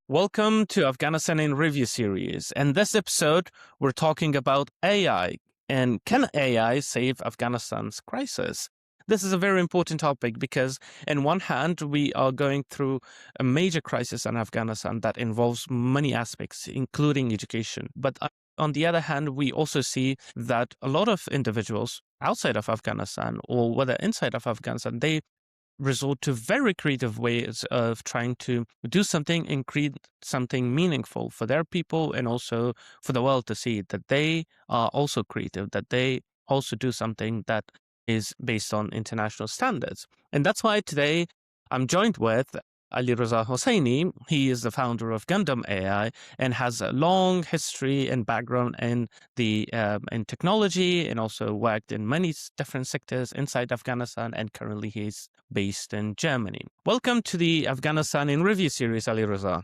Welcome to Afghanistan in Review series. In this episode, we're talking about AI and can AI save Afghanistan's crisis? This is a very important topic because, on one hand, we are going through a major crisis in Afghanistan that involves many aspects, including education. But on the other hand, we also see that a lot of individuals outside of Afghanistan or whether inside of Afghanistan, they resort to very creative ways of trying to do something and create something meaningful for their people and also for the world to see that they are also creative, that they also do something that is based on international standards. And that's why today I'm joined with Alireza Hussaini. He is the founder of Gandom AI and has a long history and background in in technology and also worked in many different sectors inside Afghanistan, and currently he's based in Germany. Welcome to the Afghanistan in Review series, Alireza.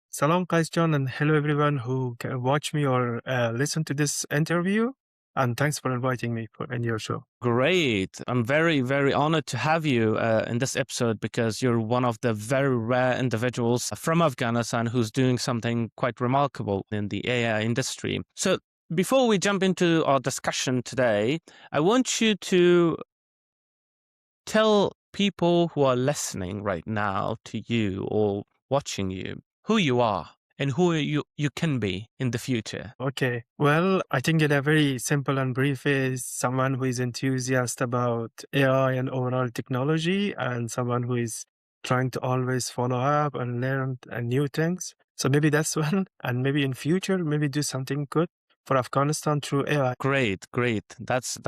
Salam, John, and hello everyone who can watch me or listen to this interview. And thanks for inviting me in your show. Great. I'm very, very honored to have you in this episode because you're one of the very rare individuals from Afghanistan who's doing something quite remarkable in the AI industry. So before we jump into our discussion today, I want you to tell people who are listening right now to you or watching you who you are and who you can be in the future. Okay. Well, I think in a very simple and brief is someone who is enthusiastic about AI and overall technology and someone who is trying to always follow up and learn new things. So maybe that's one. And maybe in future, maybe do something good for Afghanistan through AI. Great. That's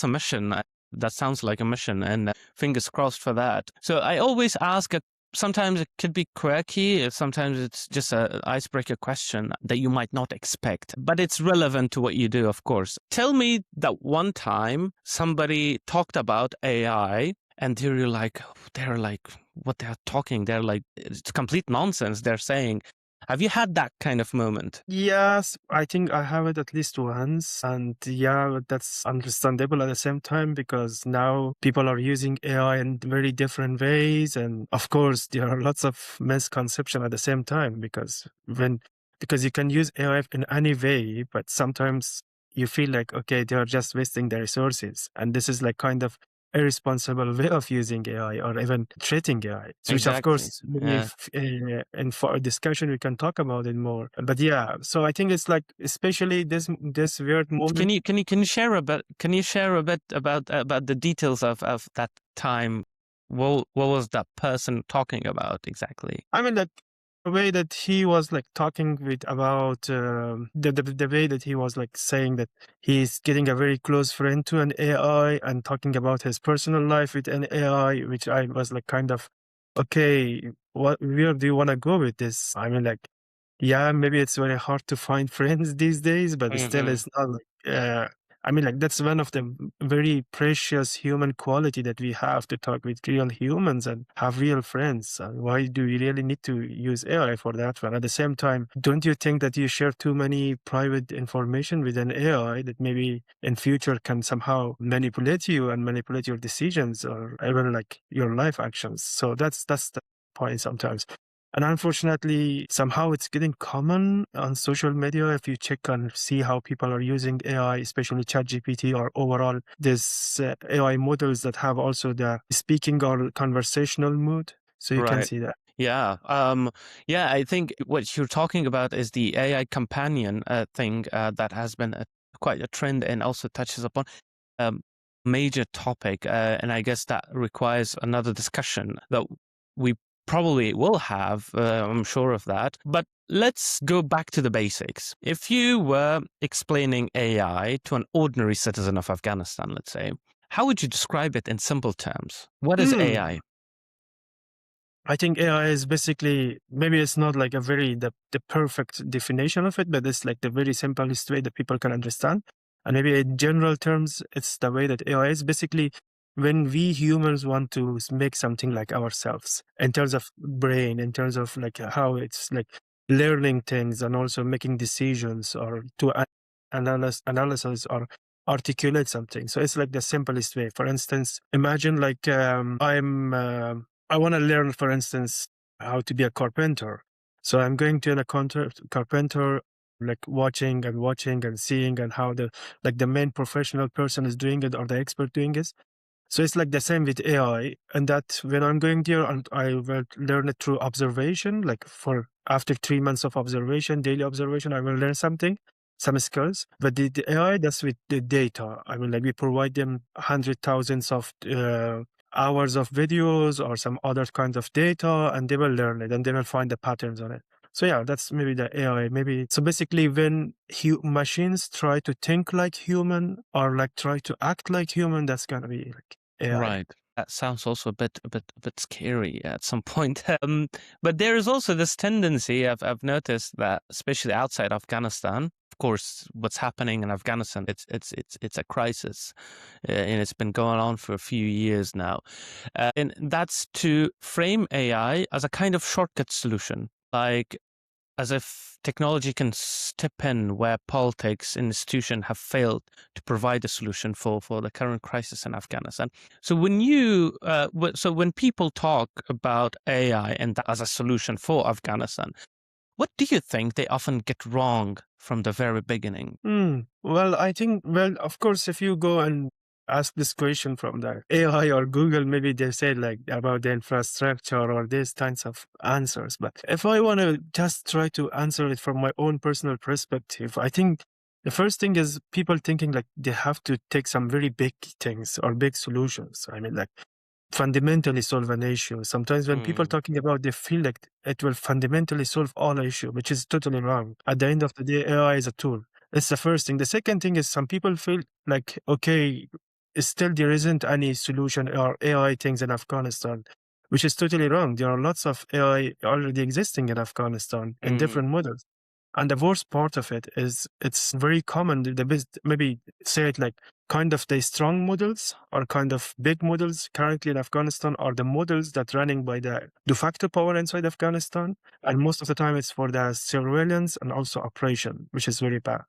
a mission. That sounds like a mission, and fingers crossed for that. So I always ask, sometimes it could be quirky, sometimes it's just an icebreaker question that you might not expect, but it's relevant to what you do, of course. Tell me that one time somebody talked about AI and they're like, what they're talking, they're like, it's complete nonsense they're saying. Have you had that kind of moment? Yes, I think I have it at least once. And yeah, that's understandable at the same time because now people are using AI in very different ways. And of course, there are lots of misconceptions at the same time because you can use AI in any way, but sometimes you feel like, okay, they are just wasting their resources. And this is like kind of irresponsible way of using AI or even treating AI, which of course, in for discussion we can talk about it more. But yeah, so I think it's like especially this weird moment. Can you share a bit? Can you share a bit about the details of that time? What was that person talking about exactly? I mean, like the way that he was like talking about the way that he was like saying that he's getting a very close friend to an AI and talking about his personal life with an AI, which I was like kind of, okay, where do you want to go with this? I mean, like, yeah, maybe it's very hard to find friends these days, but still it's not like, I mean, like that's one of the very precious human quality that we have to talk with real humans and have real friends. Why do we really need to use AI for that one? At the same time, don't you think that you share too many private information with an AI that maybe in future can somehow manipulate you and manipulate your decisions or even like your life actions? So that's the point sometimes. And unfortunately, somehow it's getting common on social media. If you check and see how people are using AI, especially ChatGPT or overall this AI models that have also the speaking or conversational mood. So you can see that. Yeah. I think what you're talking about is the AI companion thing that has been quite a trend and also touches upon a major topic. And I guess that requires another discussion that we probably will have, I'm sure of that. But let's go back to the basics. If you were explaining AI to an ordinary citizen of Afghanistan, let's say, how would you describe it in simple terms? What is AI? I think AI is basically, maybe it's not like the perfect definition of it, but it's like the very simplest way that people can understand. And maybe in general terms, it's the way that AI is basically when we humans want to make something like ourselves in terms of brain, in terms of like how it's like learning things and also making decisions or to analysis or articulate something. So it's like the simplest way. For instance, imagine like I want to learn, for instance, how to be a carpenter. So I'm going to a carpenter, like watching and seeing and how the main professional person is doing it or the expert doing it. So it's like the same with AI, and that when I'm going there and I will learn it through observation, like for after 3 months of observation, daily observation, I will learn something, some skills. But the AI, that's with the data. I mean, like we provide them hundred thousands of hours of videos or some other kind of data, and they will learn it and they will find the patterns on it. So yeah, that's maybe the AI. Maybe so. Basically, when machines try to think like human or like try to act like human, that's gonna be like AI. Right. That sounds also a bit scary at some point. But there is also this tendency I've noticed that, especially outside Afghanistan, of course, what's happening in Afghanistan, it's a crisis, and it's been going on for a few years now, and that's to frame AI as a kind of shortcut solution, like as if technology can step in where politics and institutions have failed to provide a solution for the current crisis in Afghanistan. So when people talk about AI and as a solution for Afghanistan, what do you think they often get wrong from the very beginning? Well, I think, well, of course, if you go and ask this question from the AI or Google, maybe they say like about the infrastructure or these kinds of answers. But if I want to just try to answer it from my own personal perspective, I think the first thing is people thinking like they have to take some very big things or big solutions. I mean, like fundamentally solve an issue. Sometimes when people talking about, they feel like it will fundamentally solve all issue, which is totally wrong. At the end of the day, AI is a tool. That's the first thing. The second thing is some people feel like, okay, still there isn't any solution or AI things in Afghanistan, which is totally wrong. There are lots of AI already existing in Afghanistan in different models. And the worst part of it is it's very common. The best, maybe say it like kind of the strong models or kind of big models currently in Afghanistan are the models that running by the de facto power inside Afghanistan. And most of the time it's for the surveillance and also operation, which is very bad.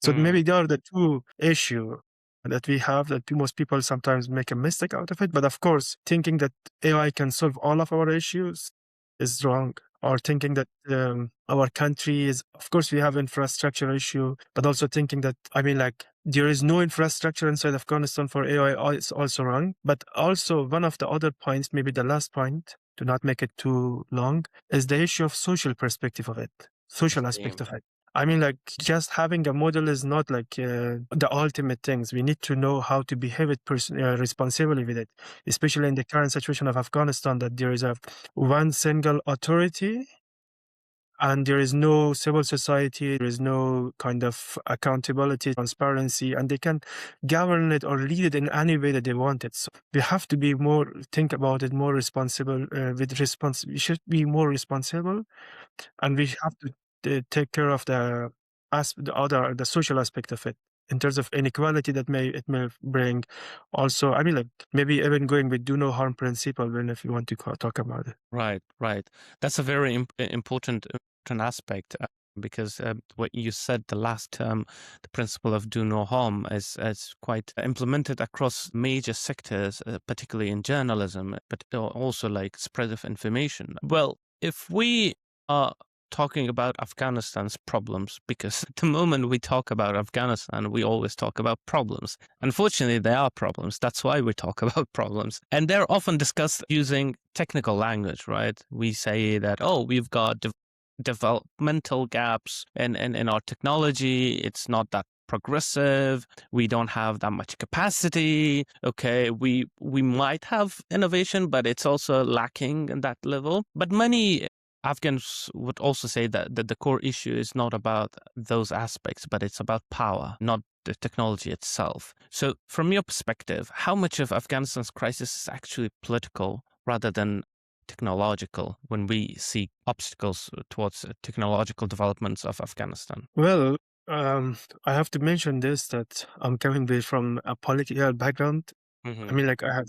So maybe there are the two issue that we have that most people sometimes make a mistake out of it. But of course, thinking that AI can solve all of our issues is wrong. Or thinking that our country is, of course, we have infrastructure issue, but also thinking that, I mean, like there is no infrastructure inside Afghanistan for AI is also wrong. But also one of the other points, maybe the last point, to not make it too long, is the issue of social perspective of it, social aspect of it. I mean, like just having a model is not like the ultimate things. We need to know how to behave it responsibly with it, especially in the current situation of Afghanistan, that there is a one single authority and there is no civil society, there is no kind of accountability, transparency, and they can govern it or lead it in any way that they want it. So we have to be more, think about it more responsible, we should be more responsible, and we have to take care of the social aspect of it in terms of inequality that it may bring. Also, I mean, like maybe even going with do no harm principle when if you want to talk about it. Right. That's a very important aspect, because what you said the last term, the principle of do no harm, is quite implemented across major sectors, particularly in journalism, but also like spread of information. Well, if we are talking about Afghanistan's problems, because at the moment we talk about Afghanistan, we always talk about problems. Unfortunately, there are problems. That's why we talk about problems. And they're often discussed using technical language, right? We say that, oh, we've got developmental gaps in our technology. It's not that progressive. We don't have that much capacity. Okay, we might have innovation, but it's also lacking in that level. But many Afghans would also say that the core issue is not about those aspects, but it's about power, not the technology itself. So from your perspective, how much of Afghanistan's crisis is actually political rather than technological when we see obstacles towards technological developments of Afghanistan? Well, I have to mention this, that I'm coming from a political background. I mean, like I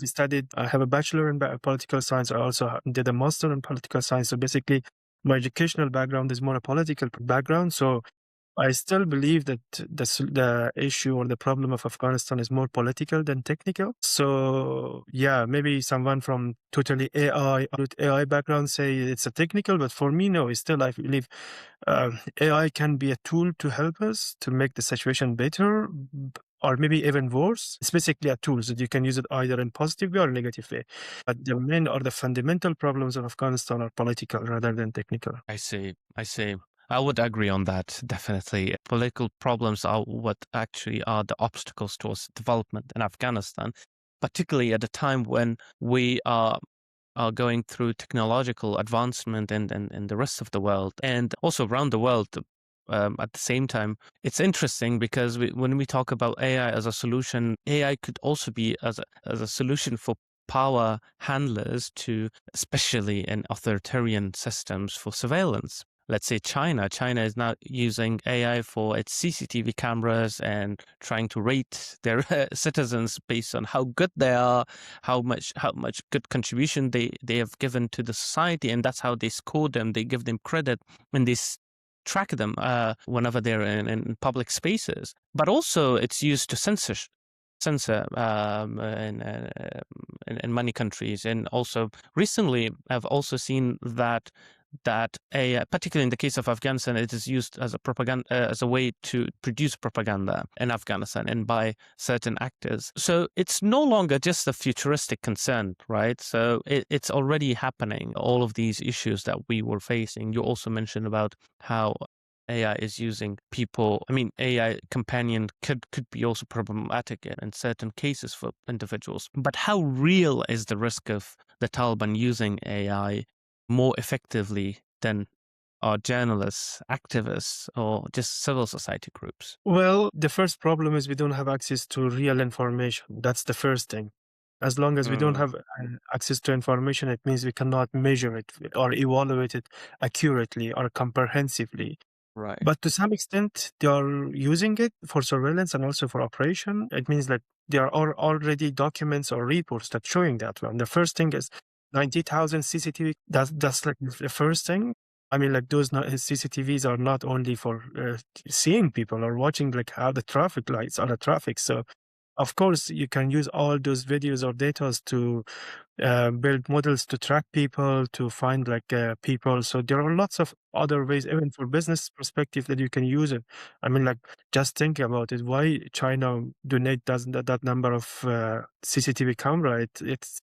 have a bachelor in political science. I also did a master in political science. So basically, my educational background is more a political background. So I still believe that the issue or the problem of Afghanistan is more political than technical. So yeah, maybe someone from totally AI background say it's a technical, but for me, no. It's still, I believe AI can be a tool to help us to make the situation better, or maybe even worse. It's basically a tool that you can use it either in positive way or negative way. But the main or the fundamental problems of Afghanistan are political rather than technical. I see. I see. I would agree on that, definitely. Political problems are what actually are the obstacles towards development in Afghanistan, particularly at a time when we are going through technological advancement and the rest of the world, and also around the world. At the same time, it's interesting because when we talk about AI as a solution, AI could also be as a solution for power handlers to, especially in authoritarian systems, for surveillance. Let's say China. China is now using AI for its CCTV cameras and trying to rate their citizens based on how good they are, how much good contribution they have given to the society, and that's how they score them. They give them credit when they track them whenever they're in public spaces. But also, it's used to censor in many countries, and also recently I've also seen that particularly in the case of Afghanistan, it is used as a propaganda as a way to produce propaganda in Afghanistan and by certain actors. So it's no longer just a futuristic concern, right? So it's already happening. All of these issues that we were facing. You also mentioned about how AI is using people. I mean, AI companion could be also problematic in certain cases for individuals. But how real is the risk of the Taliban using AI more effectively than our journalists, activists, or just civil society groups? Well, the first problem is we don't have access to real information. That's the first thing. As long as we don't Mm, have access to information, it means we cannot measure it or evaluate it accurately or comprehensively. right. But to some extent, they are using it for surveillance and also for operation. It means that there are already documents or reports that showing that one. The first thing is 90,000 CCTV. That's like the first thing. I mean, like those CCTVs are not only for seeing people or watching like how the traffic lights are the traffic. So of course, you can use all those videos or data to build models to track people, to find like people. So there are lots of other ways, even for business perspective, that you can use it. I mean, like just think about it. Why China donate doesn't that number of CCTV camera? It's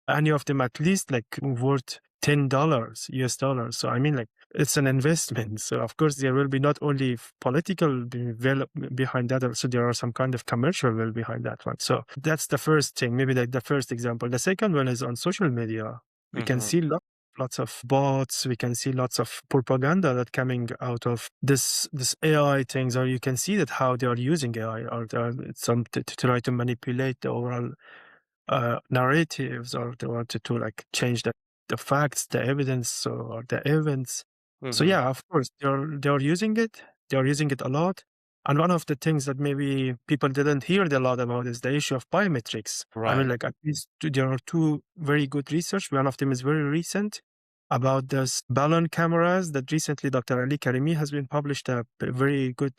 any of them at least like worth $10 US dollars. So I mean, like it's an investment. So of course there will be not only political behind that, also there are some kind of commercial will behind that one. So that's the first thing, maybe like the first example. The second one is on social media. We can Hmm. see lots of bots. We can see lots of propaganda that coming out of this AI things, or you can see that how they are using AI, or they are some to try to manipulate the overall narratives, or they wanted to like change the facts, the evidence, or the events. So Hmm. yeah, of course they're using it. They're using it a lot. And one of the things that maybe people didn't hear a lot about is the issue of biometrics. I mean, Right. like at least there are two very good research. One of them is very recent about this balloon cameras that recently Dr. Ali Karimi has been published a very good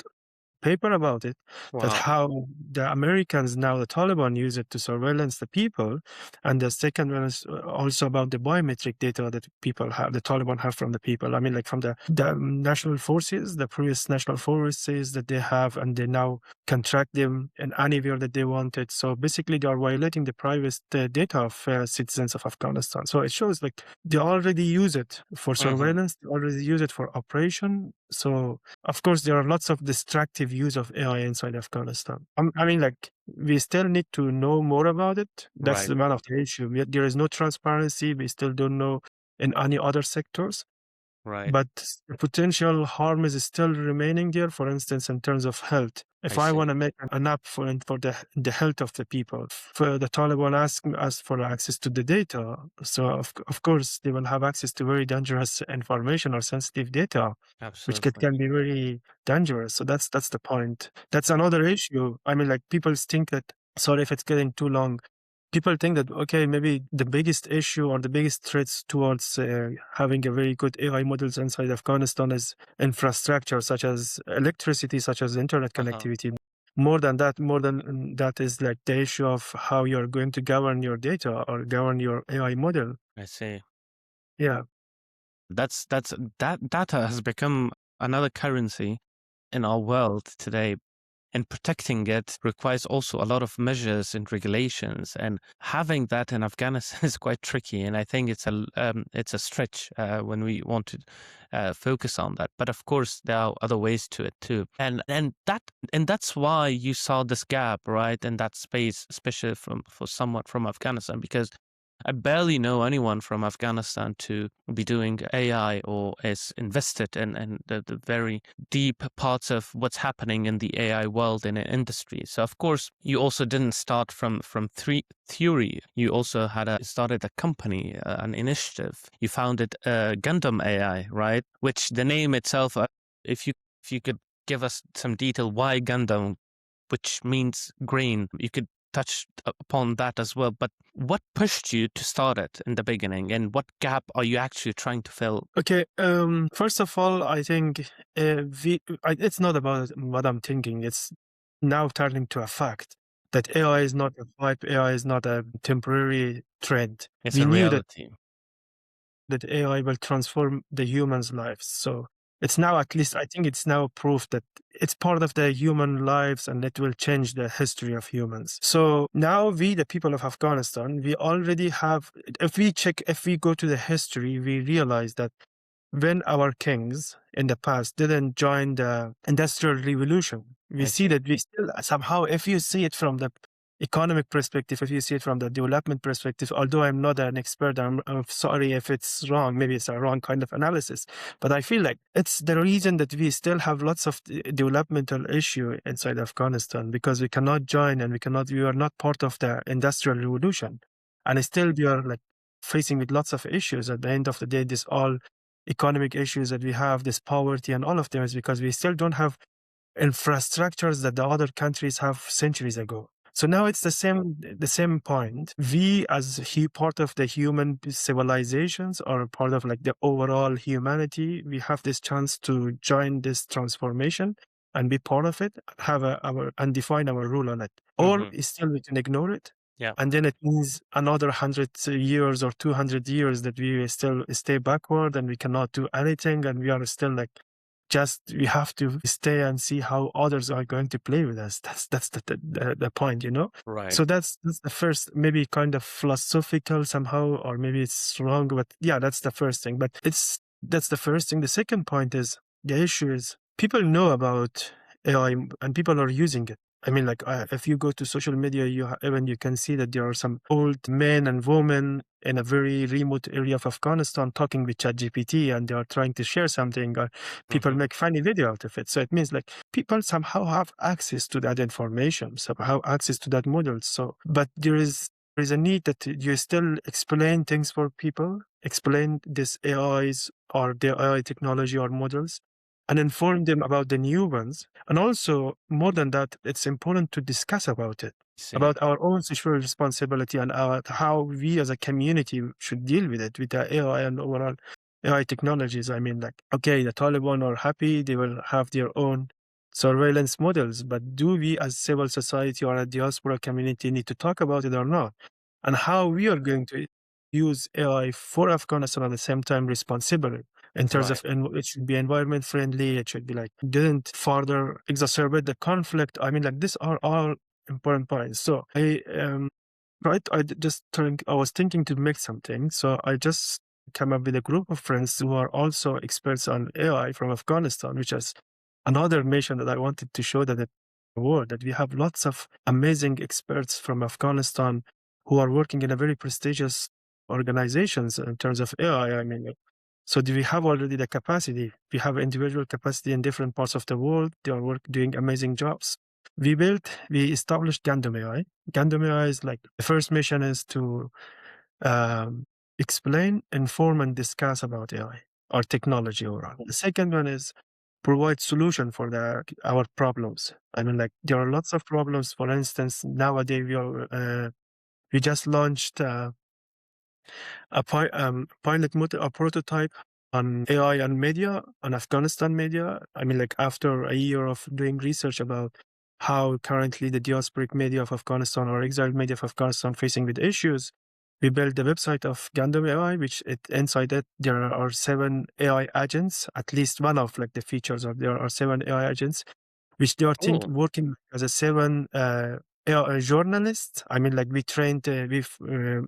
paper about it, that Wow. how the Americans now, the Taliban, use it to surveillance the people. And the second one is also about the biometric data that people have, the Taliban have from the people. I mean, like from the national forces, the previous national forces that they have, and they now can track them in anywhere that they wanted. So basically, they are violating the private data of citizens of Afghanistan. So it shows like they already use it for Hmm. surveillance, they already use it for operation. So of course, there are lots of distractive use of AI inside Afghanistan. I mean, like, we still need to know more about it. That's Right. one of the issue. There is no transparency. We still don't know in any other sectors. Right. But the potential harm is still remaining there. For instance, in terms of health, I if I see. want to make an app for the health of the people, for the Taliban ask for access to the data, so of course they will have access to very dangerous information or sensitive data, which Absolutely. can be very dangerous. So that's the point. That's another issue. I mean, like people think that. Sorry if it's getting too long. people think that, okay, maybe the biggest issue or the biggest threats towards having a very good AI models inside Afghanistan is infrastructure, such as electricity, such as internet Uh-huh. connectivity. More than that is like the issue of how you're going to govern your data or govern your AI model. I see. Yeah. That data has become another currency in our world today. And protecting it requires also a lot of measures and regulations. And having that in Afghanistan is quite tricky. And I think it's a stretch when we want to focus on that. But of course, there are other ways to it too. And that's why you saw this gap, right, in that space, especially for someone from Afghanistan, because I barely know anyone from Afghanistan to be doing AI or is invested in the very deep parts of what's happening in the AI world and industry. So of course, you also didn't start from theory. You also started a company, an initiative. You founded Gandom AI, right? Which the name itself, if you could give us some detail, why Gandom, which means grain, you could touch upon that as well. But what pushed you to start it in the beginning, and what gap are you actually trying to fill? Okay. First of all, I think it's not about what I'm thinking. It's now turning to a fact that AI is not a hype. AI is not a temporary trend. It's We a knew that reality. AI will transform the humans' lives. So it's now, at least I think it's now proof that it's part of the human lives and it will change the history of humans. So now we, the people of Afghanistan, we already have, if we go to the history, we realize that when our kings in the past didn't join the industrial revolution, we I see see. that we still somehow, if you see it from the economic perspective, if you see it from the development perspective, although I'm not an expert, I'm sorry if it's wrong, maybe it's a wrong kind of analysis, but I feel like it's the reason that we still have lots of developmental issue inside Afghanistan, because we cannot join and we are not part of the industrial revolution. And still we are like facing with lots of issues. At the end of the day, this all economic issues that we have, this poverty and all of them, is because we still don't have infrastructures that the other countries have centuries ago. So now it's the same point. We, as part of the human civilizations or part of like the overall humanity, we have this chance to join this transformation and be part of it, have and define our rule on it. Or still we can ignore it. Yeah. And then it means another 100 years or 200 years that we still stay backward and we cannot do anything, and we are still like, we have to stay and see how others are going to play with us. That's the point, you know? Right. So that's the first, maybe kind of philosophical somehow, or maybe it's wrong, but yeah, that's the first thing. But that's the first thing. The second point is, the issue is people know about AI and people are using it. I mean, like, if you go to social media, even you can see that there are some old men and women in a very remote area of Afghanistan talking with ChatGPT, and they are trying to share something, or people make funny video out of it. So it means like people somehow have access to that information, somehow access to that model. So, but there is a need that you still explain things for people, explain this AIs or the AI technology or models, and inform them about the new ones. And also, more than that, it's important to discuss about it, See. about our own social responsibility and how we as a community should deal with it, with the AI and overall AI technologies. I mean, like, okay, the Taliban are happy, they will have their own surveillance models, but do we as civil society or a diaspora community need to talk about it or not? And how we are going to use AI for Afghanistan at the same time responsibly, in terms Right. of, it should be environment friendly, it should be like, didn't further exacerbate the conflict. I mean, like, these are all important points. So I was thinking to make something, so I just came up with a group of friends who are also experts on AI from Afghanistan, which is another mission that I wanted to show that the world, that we have lots of amazing experts from Afghanistan who are working in a very prestigious organizations in terms of AI. I mean, like, so do we have already the capacity? We have individual capacity in different parts of the world. They are doing amazing jobs. We established Gandom AI. Gandom AI is like, the first mission is to explain, inform, and discuss about AI or technology overall. The second one is provide solution for our problems. I mean, like, there are lots of problems. For instance, nowadays we are we just launched pilot model, a prototype on AI and media, on Afghanistan media. I mean, like after a year of doing research about how currently the diasporic media of Afghanistan or exiled media of Afghanistan facing with issues, we built the website of Gandom AI, which inside it there are 7 AI agents. At least one of like the features of there are 7 AI agents, which they are Cool. working as a 7 journalists. I mean, like we trained, we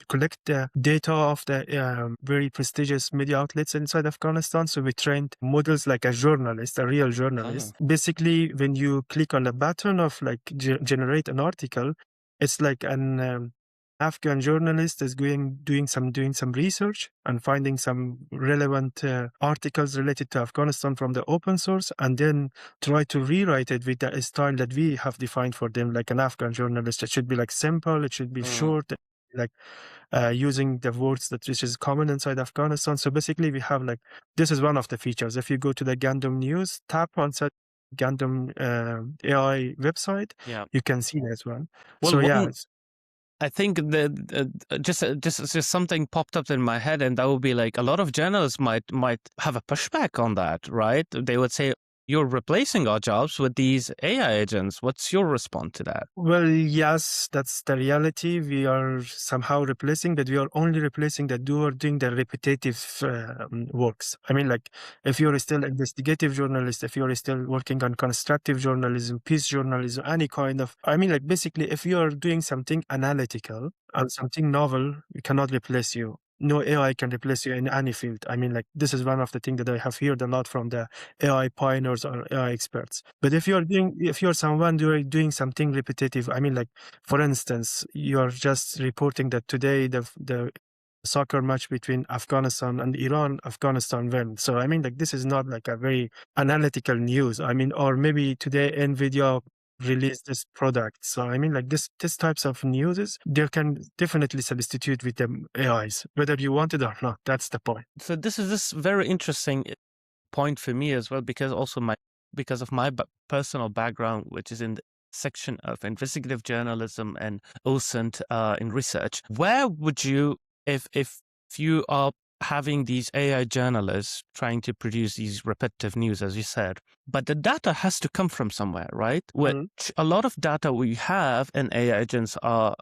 collect the data of the very prestigious media outlets inside Afghanistan. So we trained models like a journalist, a real journalist. Basically, when you click on the button of like generate an article, it's like an Afghan journalist is doing some research and finding some relevant articles related to Afghanistan from the open source, and then try to rewrite it with the style that we have defined for them, like an Afghan journalist. It should be like simple, it should be short, like using the words that which is common inside Afghanistan. So basically we have like, this is one of the features. If you go to the Gandom news, tap on Gandom AI website, Yeah. you can see that one. Well, So yeah, I think that just something popped up in my head, and that would be like a lot of journalists might have a pushback on that, right? They would say, "You're replacing our jobs with these AI agents." What's your response to that? well, yes, that's the reality. We are somehow replacing, but we are only replacing the doer doing the repetitive works. I mean, like, if you're still investigative journalist, if you're still working on constructive journalism, peace journalism, any kind of, I mean, like, basically, if you're doing something analytical and something novel, we cannot replace you. No AI can replace you in any field. I mean, like, this is one of the things that I have heard a lot from the AI pioneers or AI experts. But if you're someone doing something repetitive, I mean, like, for instance, you're just reporting that today the soccer match between Afghanistan and Iran, Afghanistan won. So I mean, like, this is not like a very analytical news. I mean, or maybe today Nvidia released this product. So I mean, like, this types of news, they can definitely substitute with the AIs, whether you want it or not. That's the point. So this is this very interesting point for me as well, because of my personal background, which is in the section of investigative journalism and OSINT in research. Where would you, if you are having these AI journalists trying to produce these repetitive news, as you said, but the data has to come from somewhere, right? Which a lot of data we have and AI agents are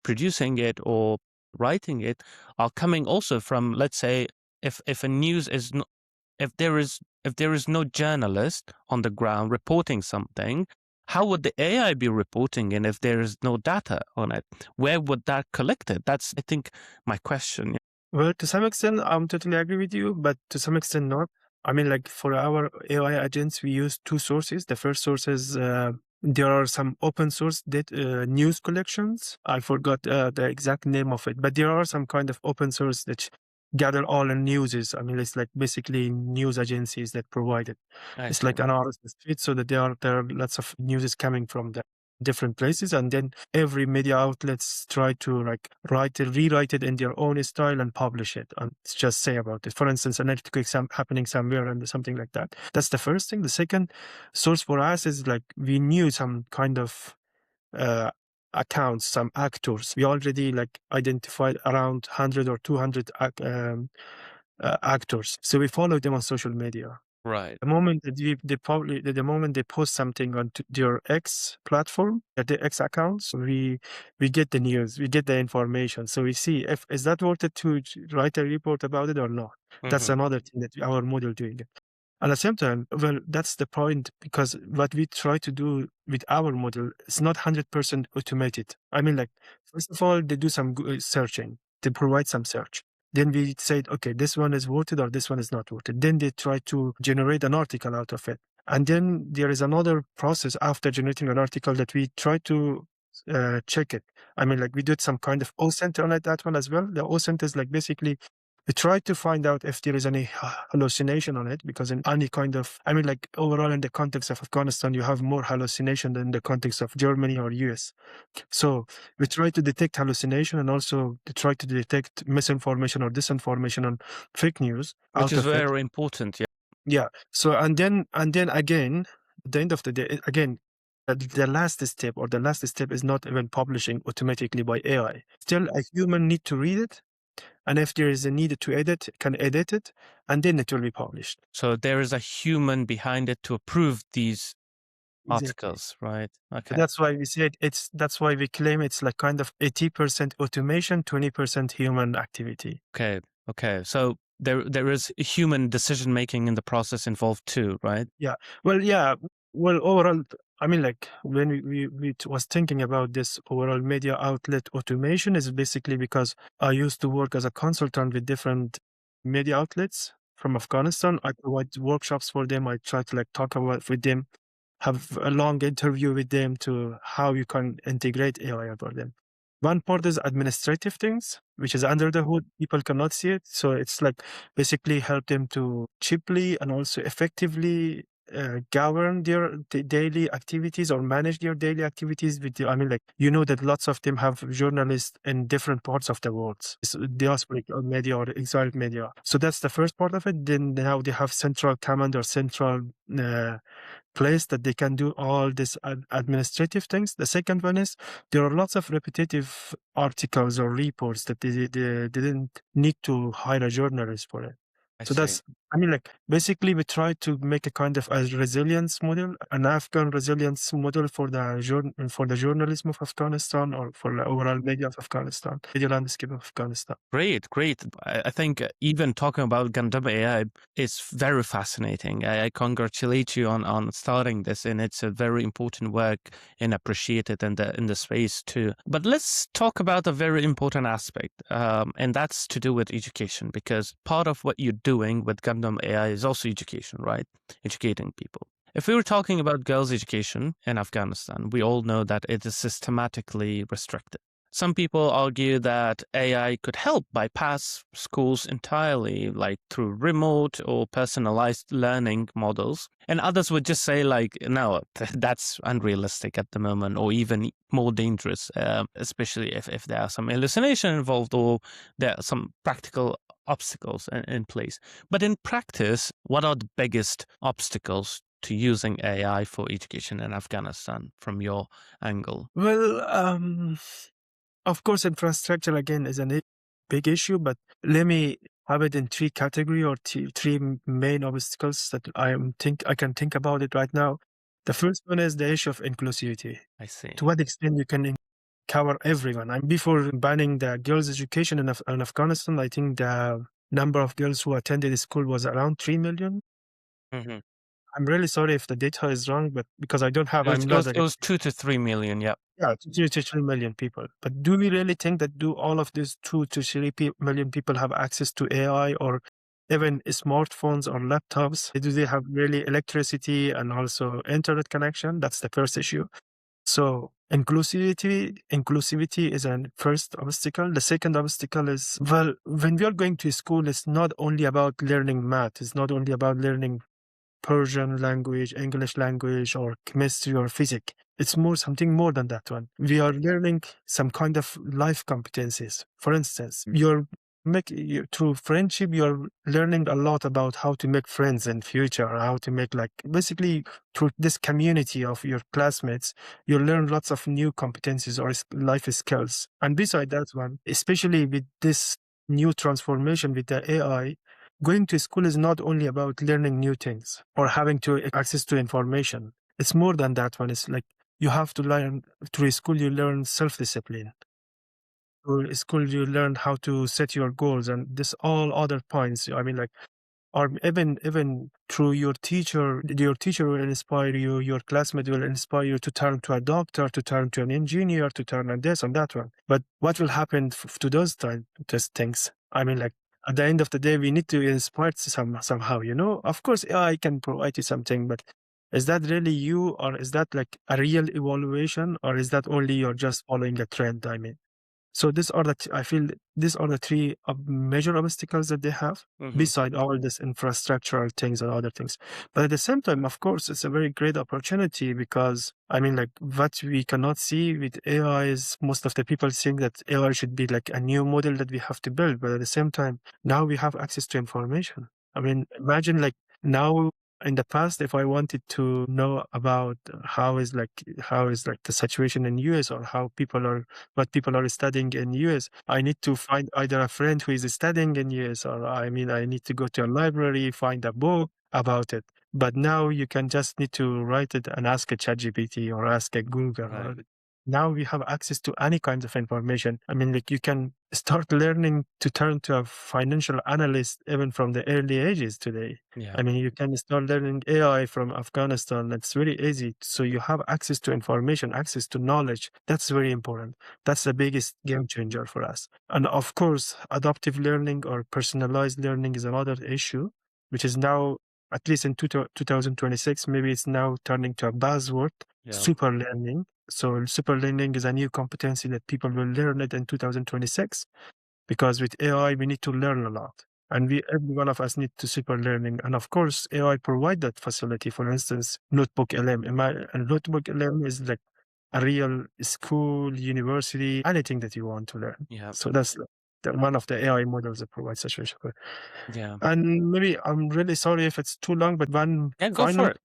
producing it or writing it are coming also from, let's say, if a news is not, if there is no journalist on the ground reporting something, how would the AI be reporting? And if there is no data on it, where would that collect it? That's, I think, my question. Well, to some extent, I'm totally agree with you, but to some extent not. I mean, like, for our AI agents, we use 2 sources. The first source is there are some open source news collections. I forgot the exact name of it, but there are some kind of open source that gather all the newses. I mean, it's like basically news agencies that provide it. It's like an RSS feed, so that there are lots of news coming from the different places, and then every media outlets try to like rewrite it in their own style and publish it and just say about it. For instance, an earthquake happening somewhere and something like that. That's the first thing. The second source for us is like, we knew some kind of accounts, some actors. We already like identified around 100 or 200 actors, so we follow them on social media. Right. The moment that the moment they post something on their X platform, at the X accounts, we get the news, we get the information. So we see if is that worth it to write a report about it or not. That's another thing that our model doing it. At the same time, well, that's the point, because what we try to do with our model is not 100% automated. I mean, like, first of all, they do some searching, they provide some search. Then we said, okay, this one is worth it or this one is not worth it. Then they try to generate an article out of it. And then there is another process after generating an article that we try to check it. I mean, like, we did some kind of OSINT on that one as well. The OSINT is like, basically, we try to find out if there is any hallucination on it, because in any kind of, I mean, like, overall in the context of Afghanistan, you have more hallucination than the context of Germany or US. So we try to detect hallucination, and also to try to detect misinformation or disinformation on fake news. Which is out of it. very important. Yeah. Yeah. So and then again, at the end of the day, again, the last step, or the last step is not even publishing automatically by AI. Still, a human need to read it, and if there is a need to edit, can edit it, and then it will be published. So there is a human behind it to approve these Exactly. articles, right? Okay. That's why we said that's why we claim it's like kind of 80% automation, 20% human activity. Okay. Okay. So there is human decision making in the process involved too, right? Yeah. Well, overall, I mean, like when we was thinking about this overall media outlet automation is basically because I used to work as a consultant with different media outlets from Afghanistan. I provide workshops for them. I try to like talk about with them, have a long interview with them to how you can integrate AI for them. One part is administrative things, which is under the hood. People cannot see it. So it's like basically help them to cheaply and also effectively govern their daily activities or manage their daily activities with I mean, like, you know that lots of them have journalists in different parts of the world, so diasporic media or exiled media. So that's the first part of it. Then now they have central command or central place that they can do all these administrative things. The second one is there are lots of repetitive articles or reports that they didn't need to hire a journalist for it. I So see. that's, I mean, like, basically we try to make a kind of a resilience model, an Afghan resilience model for the journalism of Afghanistan, or for the overall media of Afghanistan, media landscape of Afghanistan. Great, great. I think even talking about Gandom AI is very fascinating. I congratulate you on starting this, and it's a very important work and appreciate it in the space too. But let's talk about a very important aspect, and that's to do with education, because part of what you're doing with Gandom AI is also education, right? Educating people. If we were talking about girls' education in Afghanistan, we all know that it is systematically restricted. Some people argue that AI could help bypass schools entirely, like through remote or personalized learning models. And others would just say, like, no, that's unrealistic at the moment, or even more dangerous, especially if there are some hallucination involved or there are some practical obstacles in place. But in practice, what are the biggest obstacles to using AI for education in Afghanistan from your angle? Well, of course, infrastructure again is a big issue, but let me have it in three category or three main obstacles that I can think about it right now. The first one is the issue of inclusivity. I see. To what extent you can cover everyone? And before banning the girls' education in Afghanistan, I think the number of girls who attended school was around 3 million. Mm-hmm. I'm really sorry if the data is wrong, but because I don't have, It was, I'm it not was, it was 2 to 3 million. Yeah. yeah, 2 to 3 million people. But do we really think that do all of these 2 to 3 million people have access to AI or even smartphones or laptops? Do they have really electricity and also internet connection? That's the first issue. So inclusivity is a first obstacle. The second obstacle is, well, when we are going to school, it's not only about learning math. It's not only about learning Persian language, English language, or chemistry or physics. It's something more than that one. We are learning some kind of life competencies. For instance, through friendship, you're learning a lot about how to make friends in future, how to make basically through this community of your classmates, you learn lots of new competencies or life skills. And beside that one, especially with this new transformation with the AI, going to school is not only about learning new things or having access to information. It's more than that one. It's like you have to learn through school. You learn self-discipline. Through school, you learn how to set your goals and this all other points. I mean, like, or even through your teacher will inspire you. Your classmate will inspire you to turn to a doctor, to turn to an engineer, to turn on this and that one. But what will happen to those things? I mean, like, at the end of the day, we need to inspire somehow, you know. Of course, AI can provide you something, but is that really you, or is that like a real evaluation, or is that only you're just following a trend? I mean, so I feel these are the three major obstacles that they have, Mm-hmm. beside all this infrastructural things and other things. But at the same time, of course, it's a very great opportunity because, I mean, like, what we cannot see with AI is most of the people think that AI should be like a new model that we have to build. But at the same time, now we have access to information. I mean, imagine like now in the past, if I wanted to know about how is like the situation in US, or how people are what people are studying in US, I need to find either a friend who is studying in US, or I need to go to a library, find a book about it. But now you can just need to write it and ask a ChatGPT or ask a Google. Right. Or now we have access to any kind of information. I mean, like, you can start learning to turn to a financial analyst even from the early ages today. Yeah. I mean, you can start learning AI from Afghanistan. It's very easy. So you have access to information, access to knowledge. That's very important. That's the biggest game changer for us. And of course, adaptive learning or personalized learning is another issue, which is now, at least in 2026, maybe it's now turning to a buzzword, Yeah. super learning. So super learning is a new competency that people will learn it in 2026, because with AI, we need to learn a lot. And every one of us need to super learning. And of course, AI provide that facility. For instance, Notebook LM. And Notebook LM is like a real school, university, anything that you want to learn. Yeah. So that's one of the AI models that provides such a support. Yeah. And maybe, I'm really sorry if it's too long, but Yeah. Go for it.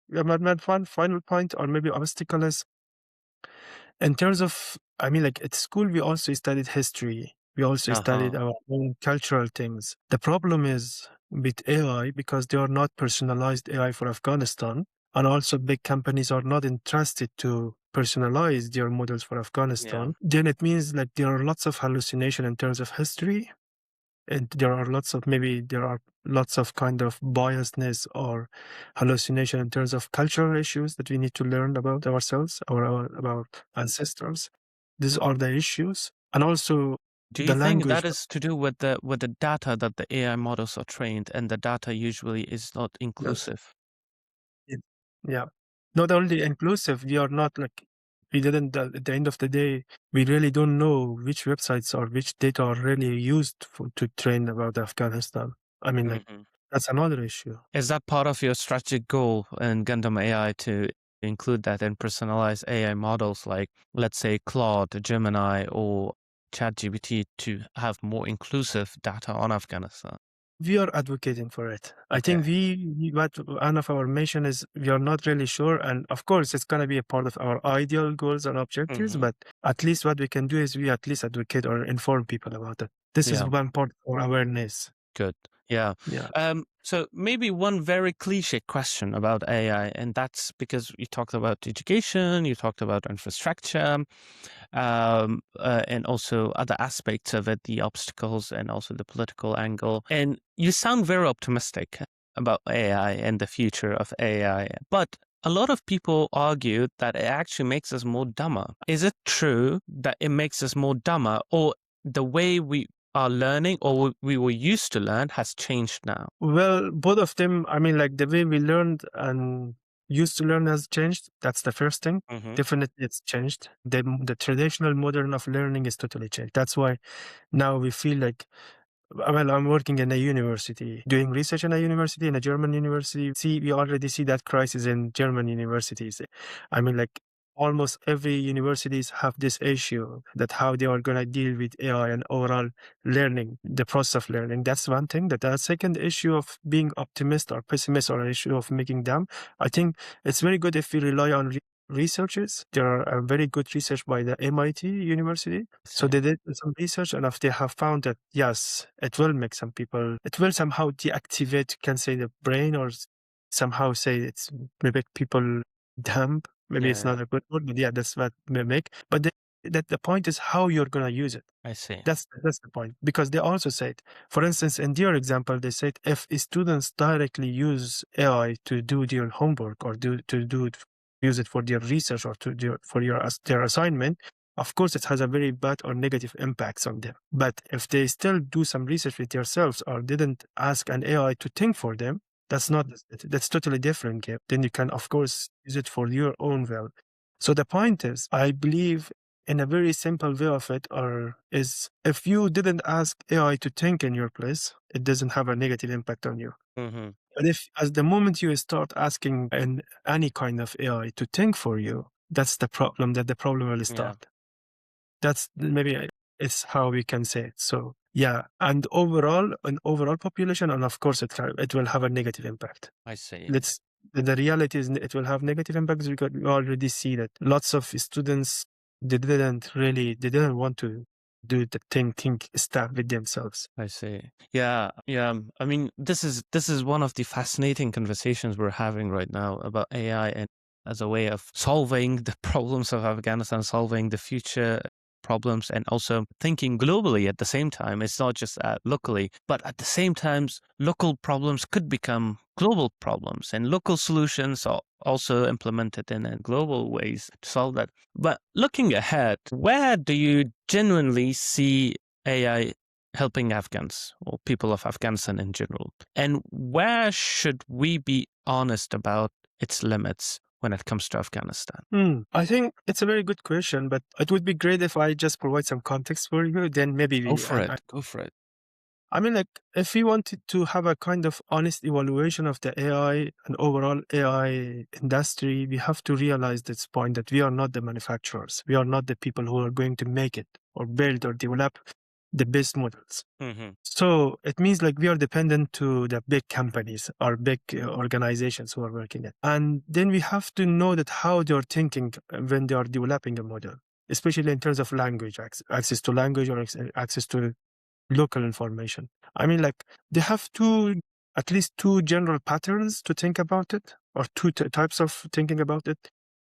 one final point, or maybe obstacle, is in terms of, I mean, like, at school, we also studied history. We also studied Uh-huh. our own cultural things. The problem is with AI, because they are not personalized AI for Afghanistan, and also big companies are not interested to personalize their models for Yeah. Afghanistan, then it means like there are lots of hallucination in terms of history, and there are lots of kind of biasness or hallucination in terms of cultural issues that we need to learn about ourselves or about ancestors. These are the issues. And also Do you the think language. that is to do with the data that the AI models are trained, and the data usually is not Yes. inclusive? it- yeah, not only inclusive, we are not like, we didn't at the end of the day, we really don't know which websites or which data are really used to train about Afghanistan. I mean, like, Hmm. that's another issue. Is that part of your strategic goal in Gundam AI to include that in personalized AI models like, let's say, Claude, Gemini, or ChatGPT to have more inclusive data on Afghanistan? We are advocating for it. I Okay. think what one of our mission is, we are not really sure, and of course, it's gonna be a part of our ideal goals and objectives. Hmm. But at least what we can do is we at least advocate or inform people about it. This is Yeah. one part for awareness. Good. Yeah. Yeah. So maybe one very cliche question about AI, and that's because you talked about education, you talked about infrastructure, and also other aspects of it, the obstacles and also the political angle. And you sound very optimistic about AI and the future of AI, but a lot of people argue that it actually makes us more dumber. Is it true that it makes us more dumber, or the way we are learning or we were used to learn has changed now? Well, both of them. I mean, like, the way we learned and used to learn has changed. That's the first thing. Hmm. Definitely, it's changed. The traditional modern of learning is totally changed. That's why now we feel like, well, I'm working in a university, doing research in a university, in a German university. We already see that crisis in German universities. I mean, like, almost every universities have this issue, that how they are going to deal with AI and overall learning, the process of learning. That's one thing. That the second issue of being optimist or pessimist, or an issue of making them, I think it's very good if we rely on researchers. There are a very good research by the MIT University. So See. they did some research, and if they have found that, yes, it will make some people, it will somehow deactivate, can say, the brain, or somehow say it's make people dumb. Maybe Yeah, it's yeah, not a good word, but yeah, that's what may make. But that the point is how you're gonna use it. I see. That's the point. Because they also said, for instance, in their example, they said if students directly use AI to do their homework, or use it for their research, or their assignment, of course it has a very bad or negative impacts on them. But if they still do some research with themselves, or didn't ask an AI to think for them, that's totally different game. Then you can, of course, use it for your own will. So the point is, I believe, in a very simple way of it, or is, if you didn't ask AI to think in your place, it doesn't have a negative impact on you. Hmm. But if, as the moment you start asking any kind of AI to think for you, that's the problem. That the problem will Yeah. start. That's maybe it's how we can say it. So Yeah, and overall, an overall population, and of course, it will have a negative impact. I see. Let's the reality is it will have negative impacts because we already see that lots of students they didn't want to do the think stuff with themselves. I see. Yeah, yeah. I mean, this is one of the fascinating conversations we're having right now about AI and as a way of solving the problems of Afghanistan, solving the future problems, and also thinking globally at the same time. It's not just locally, but at the same time, local problems could become global problems, and local solutions are also implemented in global ways to solve that. But looking ahead, where do you genuinely see AI helping Afghans or people of Afghanistan in general? And where should we be honest about its limits when it comes to Afghanistan? I think it's a very good question, but it would be great if I just provide some context for you. Then maybe Go for it. Go for it. I mean, like, if we wanted to have a kind of honest evaluation of the AI and overall AI industry, we have to realize this point that we are not the manufacturers. We are not the people who are going to make it or build or develop the best models. Mm-hmm. So it means like we are dependent to the big companies or big organizations who are working it. And then we have to know that how they are thinking when they are developing a model, especially in terms of language, access to language or access to local information. I mean, like they have at least two general patterns to think about it, or two types of thinking about it.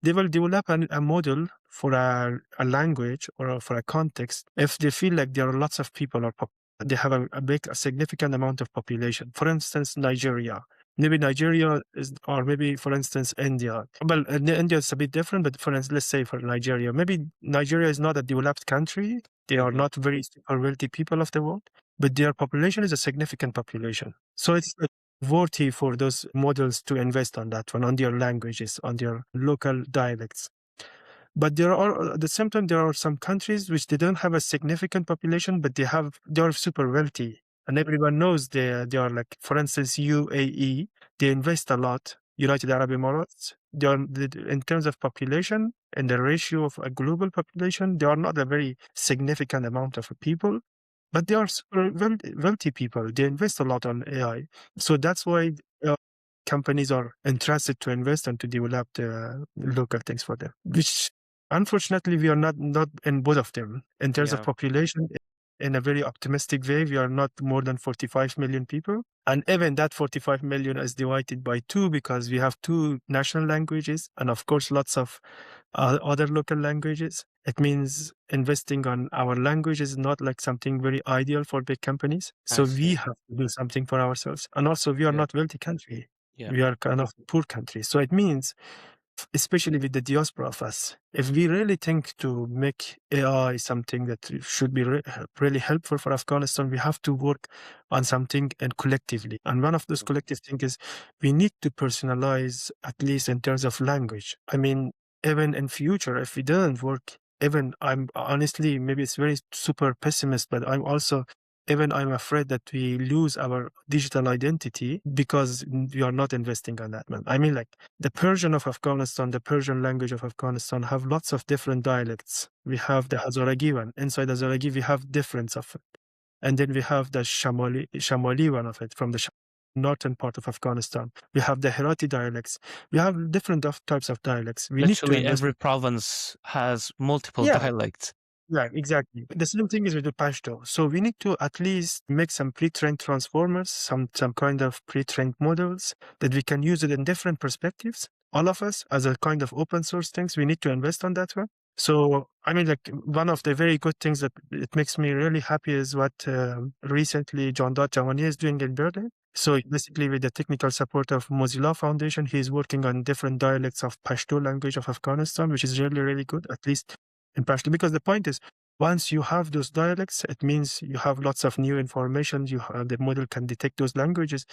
They will develop a model for a language or for a context if they feel like there are lots of people or they have a significant amount of population. For instance, Nigeria. Maybe Nigeria is, or maybe, for instance, India. Well, India is a bit different, but for instance, let's say for Nigeria, maybe Nigeria is not a developed country. They are not very super wealthy people of the world, but their population is a significant population. So it's worthy for those models to invest on that one, on their languages, on their local dialects. But there are at the same time there are some countries which they don't have a significant population, but they are super wealthy, and everyone knows they are like, for instance, UAE. They invest a lot. United Arab Emirates. In terms of population and the ratio of a global population, they are not a very significant amount of people, but they are super wealthy people. They invest a lot on AI, so that's why. Companies are interested to invest and to develop the local things for them, which unfortunately we are not in both of them. In terms of Yeah. population, in a very optimistic way, we are not more than 45 million people. And even that 45 million is divided by two because we have two national languages and, of course, lots of other local languages. It means investing on our language is not like something very ideal for big companies. I So we see. have to do something for ourselves. And also, we are Yeah. not wealthy country. Yeah. We are kind of poor country. So it means, especially with the diaspora of us, if we really think to make AI something that should be really helpful for Afghanistan, we have to work on something and collectively. And one of those collective things is we need to personalize, at least in terms of language. I mean, even in future, if we didn't work, even I'm honestly, maybe it's very super pessimist, but I'm afraid that we lose our digital identity because we are not investing on that, man. I mean, like the Persian of Afghanistan, the Persian language of Afghanistan have lots of different dialects. We have the Hazaragi one. Inside Hazaragi, we have difference of it. And then we have the Shamali one of it from the northern part of Afghanistan. We have the Herati dialects. We have different types of dialects. We need to Literally invest. every province has multiple Yeah, dialects. yeah, exactly. The same thing is with the Pashto. So we need to at least make some pre-trained transformers, some kind of pre-trained models that we can use it in different perspectives. All of us, as a kind of open source things, we need to invest on that one. So, I mean, like one of the very good things that it makes me really happy is what recently John Dot Jamani is doing in Berlin. So basically, with the technical support of Mozilla Foundation, he's working on different dialects of Pashto language of Afghanistan, which is really, really good, at least in Pashto. Because the point is, once you have those dialects, it means you have lots of new information. The model can detect those languages,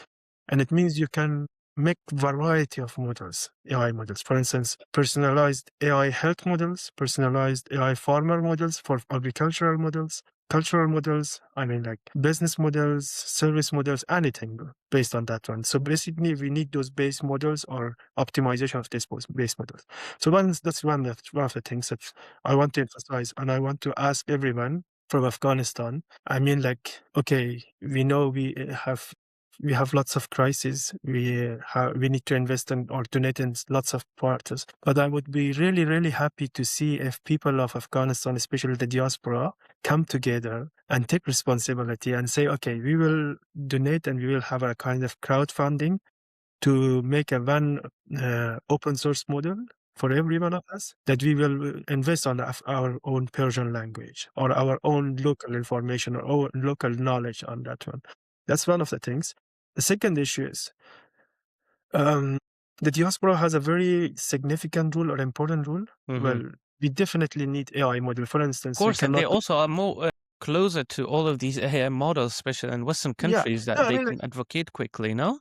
and it means you can make variety of models, AI models. For instance, personalized AI health models, personalized AI farmer models for agricultural models, cultural models, I mean like business models, service models, anything based on that one. So basically we need those base models or optimization of these base models. So that's one of the things that I want to emphasize, and I want to ask everyone from Afghanistan. I mean, like, okay, we know we have lots of crises. We need to invest in or donate in lots of parts. But I would be really, really happy to see if people of Afghanistan, especially the diaspora, come together and take responsibility and say, okay, we will donate and we will have a kind of crowdfunding to make a one open source model for every one of us, that we will invest on our own Persian language or our own local information or our local knowledge on that one. That's one of the things. The second issue is the diaspora has a very significant role or important role. Hmm. Well, we definitely need AI model. For Of instance, we course, and they cannot. also are more closer to all of these AI models, especially in Western Yeah, countries, no, that I they mean, can advocate quickly, no?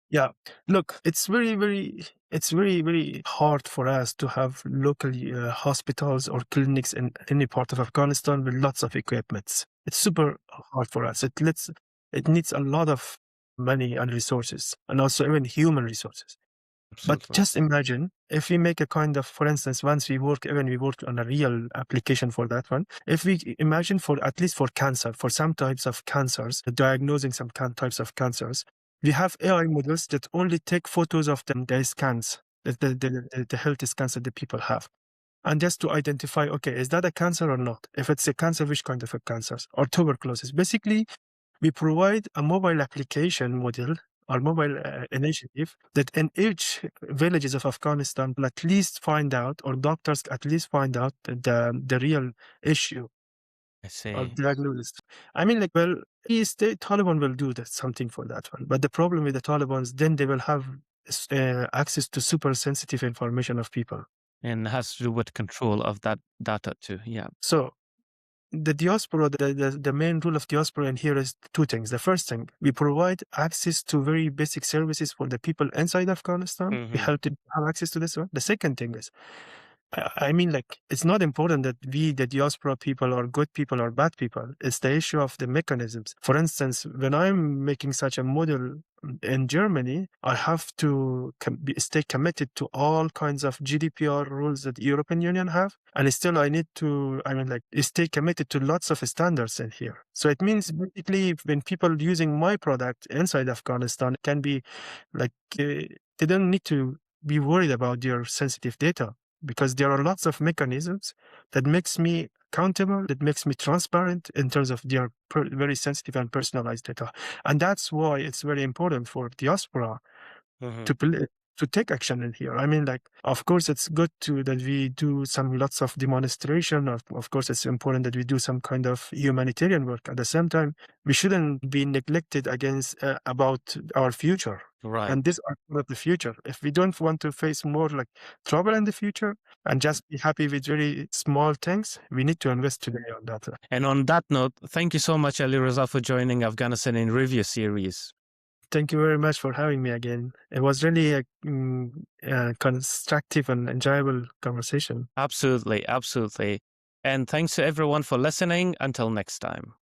yeah. Look, it's very hard for us to have local hospitals or clinics in any part of Afghanistan with lots of equipments. It's super hard for us. It needs a lot of money and resources, and also even human resources. But Absolutely. just imagine if we make a kind of, for instance, once we work on a real application for that one. If we imagine for at least for cancer, for some types of cancers, diagnosing some types of cancers, we have AI models that only take photos of the scans, the health scans that the people have. And just to identify, okay, is that a cancer or not? If it's a cancer, which kind of a cancer? Or tuberculosis. Basically, we provide a mobile application model or mobile initiative that in each villages of Afghanistan will at least find out, or doctors at least find out the real issue I or see. diagnosis. I mean, like, well, is the Taliban will do that, something for that one. But the problem with the Taliban, then they will have access to super sensitive information of people. And has to do with control of that data too. Yeah. So the diaspora, the main rule of diaspora in here is two things. The first thing, we provide access to very basic services for the people inside Afghanistan. We Hmm. help them have access to this one. The second thing is, I mean, like, it's not important that we, the diaspora people, are good people or bad people. It's the issue of the mechanisms. For instance, when I'm making such a model in Germany, I have to stay committed to all kinds of GDPR rules that the European Union have. And still, I need to, I mean, like, stay committed to lots of standards in here. So it means basically when people using my product inside Afghanistan, it can be like, they don't need to be worried about their sensitive data, because there are lots of mechanisms that makes me accountable, that makes me transparent in terms of their very sensitive and personalized data. And that's why it's very important for diaspora Hmm. to to take action in here. I mean, like, of course, it's good to that we do some lots of demonstration. Of course, it's important that we do some kind of humanitarian work. At the same time, we shouldn't be neglected against about our future. Right. And these are part of the future. If we don't want to face more like trouble in the future and just be happy with very small things, we need to invest today on that. And on that note, thank you so much, Alireza, for joining Afghanistan in Review series. Thank you very much for having me again. It was really a constructive and enjoyable conversation. Absolutely. Absolutely. And thanks to everyone for listening. Until next time.